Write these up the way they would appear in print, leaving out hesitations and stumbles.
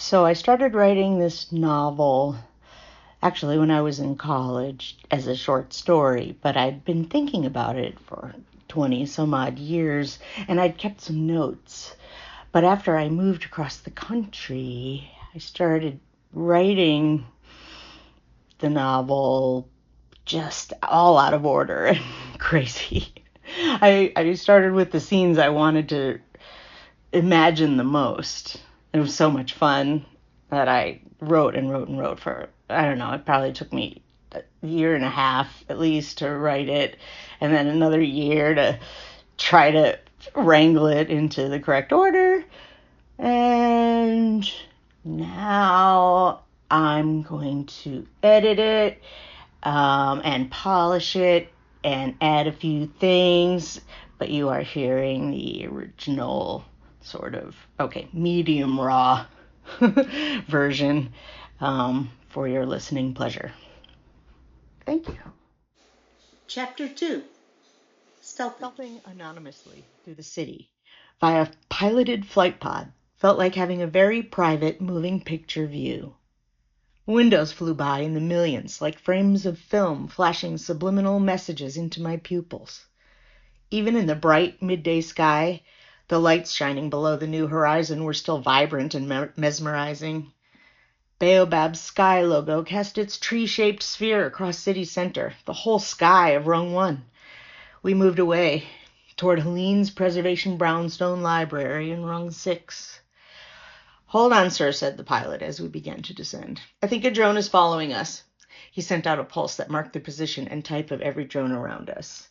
So I started writing this novel actually when I was in college as a short story, but I'd been thinking about it for 20 some odd years and I'd kept some notes. But after I moved across the country, I started writing the novel just all out of order and crazy. I started with the scenes I wanted to imagine the most. It was so much fun that I wrote and wrote and wrote for, I don't know, it probably took me a year and a half at least to write it, and then another year to try to wrangle it into the correct order. And now I'm going to edit it and polish it and add a few things, but you are hearing the original sort of, medium raw version for your listening pleasure. Thank you. Chapter 2. Stealthing anonymously through the city via piloted flight pod felt like having a very private moving picture view. Windows flew by in the millions, like frames of film flashing subliminal messages into my pupils. Even in the bright midday sky, the lights shining below the new horizon were still vibrant and mesmerizing. Baobab's sky logo cast its tree-shaped sphere across city center, the whole sky of Rung 1. We moved away, toward Helene's Preservation Brownstone Library in Rung 6. "Hold on, sir," said the pilot as we began to descend. "I think a drone is following us." He sent out a pulse that marked the position and type of every drone around us.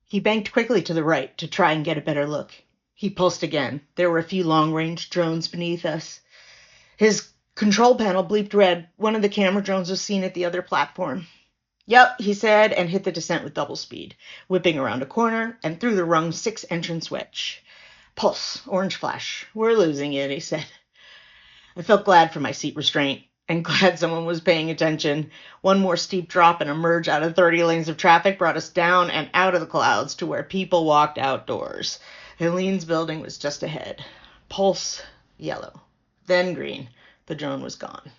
He banked quickly to the right to try and get a better look. He pulsed again. There were a few long-range drones beneath us. His control panel bleeped red. One of the camera drones was seen at the other platform. "Yep," he said, and hit the descent with double speed, whipping around a corner and through the Rung 6 entrance wedge. Pulse, orange flash. "We're losing it," he said. I felt glad for my seat restraint and glad someone was paying attention. One more steep drop and a merge out of 30 lanes of traffic brought us down and out of the clouds to where people walked outdoors. Helene's building was just ahead. Pulse, yellow, then green. The drone was gone.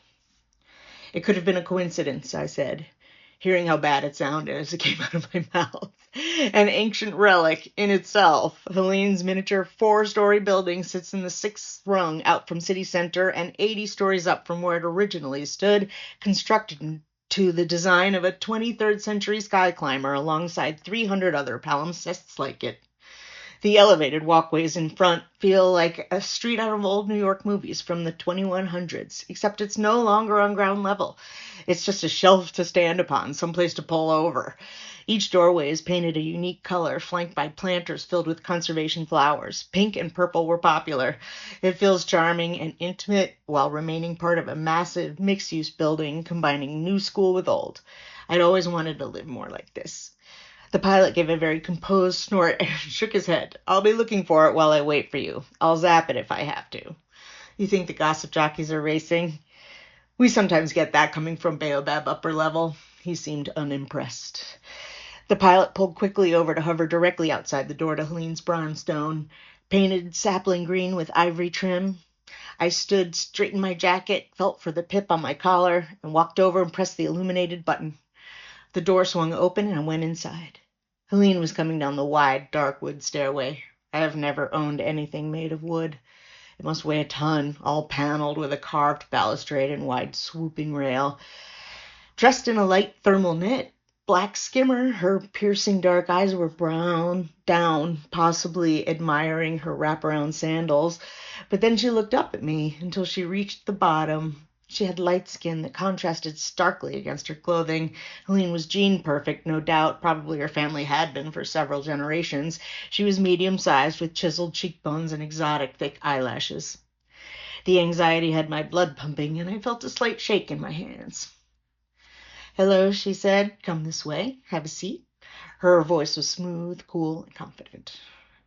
"It could have been a coincidence," I said, hearing how bad it sounded as it came out of my mouth. An ancient relic in itself. Helene's miniature 4-story building sits in the 6th rung out from city center and 80 stories up from where it originally stood, constructed to the design of a 23rd century sky climber alongside 300 other palimpsests like it. The elevated walkways in front feel like a street out of old New York movies from the 2100s, except it's no longer on ground level. It's just a shelf to stand upon, someplace to pull over. Each doorway is painted a unique color, flanked by planters filled with conservation flowers. Pink and purple were popular. It feels charming and intimate while remaining part of a massive mixed-use building combining new school with old. I'd always wanted to live more like this. The pilot gave a very composed snort and shook his head. "I'll be looking for it while I wait for you. I'll zap it if I have to." "You think the gossip jockeys are racing?" "We sometimes get that coming from Baobab upper level." He seemed unimpressed. The pilot pulled quickly over to hover directly outside the door to Helene's brownstone, painted sapling green with ivory trim. I stood, straightened my jacket, felt for the pip on my collar, and walked over and pressed the illuminated button. The door swung open and I went inside. Helene was coming down the wide, dark wood stairway. I have never owned anything made of wood. It must weigh a ton, all paneled with a carved balustrade and wide swooping rail. Dressed in a light thermal knit, black skimmer, her piercing dark eyes were brown, down, possibly admiring her wraparound sandals. But then she looked up at me until she reached the bottom. She had light skin that contrasted starkly against her clothing. Helene was gene perfect, no doubt. Probably her family had been for several generations. She was medium-sized with chiseled cheekbones and exotic thick eyelashes. The anxiety had my blood pumping, and I felt a slight shake in my hands. "Hello," she said. "Come this way. Have a seat." Her voice was smooth, cool, and confident.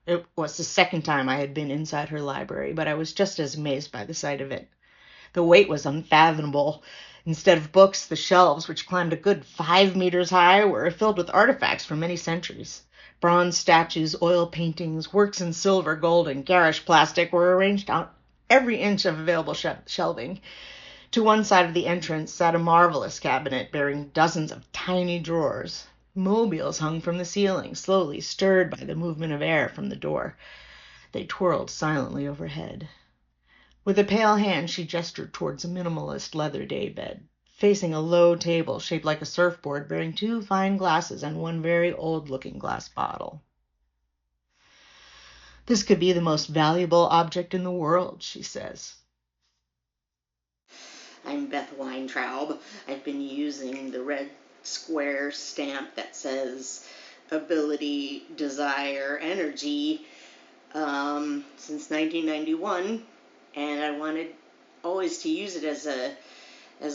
It was the second time I had been inside her library, but I was just as amazed by the sight of it. The weight was unfathomable. Instead of books, the shelves, which climbed a good 5 meters high, were filled with artifacts from many centuries. Bronze statues, oil paintings, works in silver, gold, and garish plastic were arranged on every inch of available shelving. To one side of the entrance sat a marvelous cabinet bearing dozens of tiny drawers. Mobiles hung from the ceiling, slowly stirred by the movement of air from the door. They twirled silently overhead. With a pale hand, she gestured towards a minimalist leather daybed, facing a low table shaped like a surfboard bearing 2 fine glasses and one very old-looking glass bottle. This could be the most valuable object in the world, she says. I'm Beth Weintraub. I've been using the red square stamp that says ability, desire, energy since 1991, and I wanted always to use it as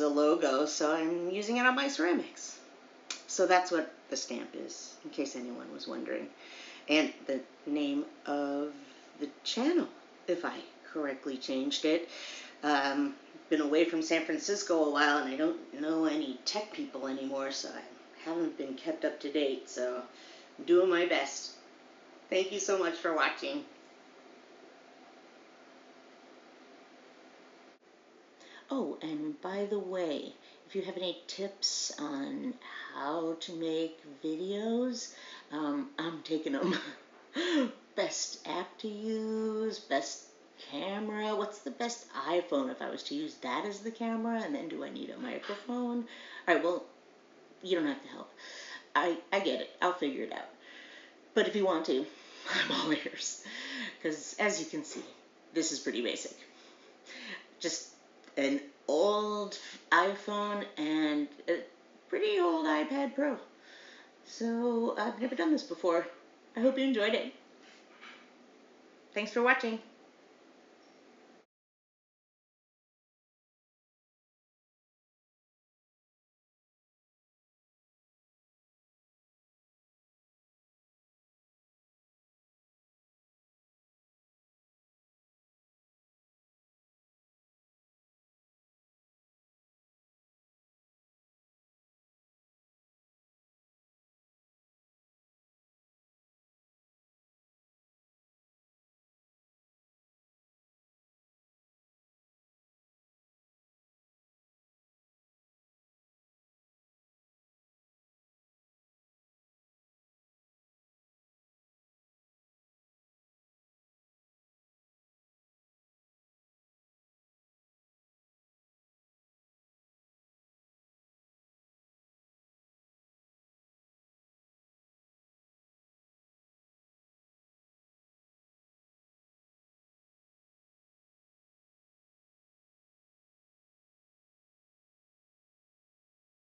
a logo, so I'm using it on my ceramics. So that's what the stamp is, in case anyone was wondering. And the name of the channel, if I correctly changed it. Been away from San Francisco a while, and I don't know any tech people anymore, so I haven't been kept up to date, so I'm doing my best. Thank you so much for watching. Oh, and by the way, if you have any tips on how to make videos, I'm taking them. Best app to use, best camera, what's the best iPhone if I was to use that as the camera, and then do I need a microphone? All right, well, you don't have to help. I get it. I'll figure it out. But if you want to, I'm all ears. Because as you can see, this is pretty basic. Just an old iPhone and a pretty old iPad Pro. So I've never done this before. I hope you enjoyed it. Thanks for watching.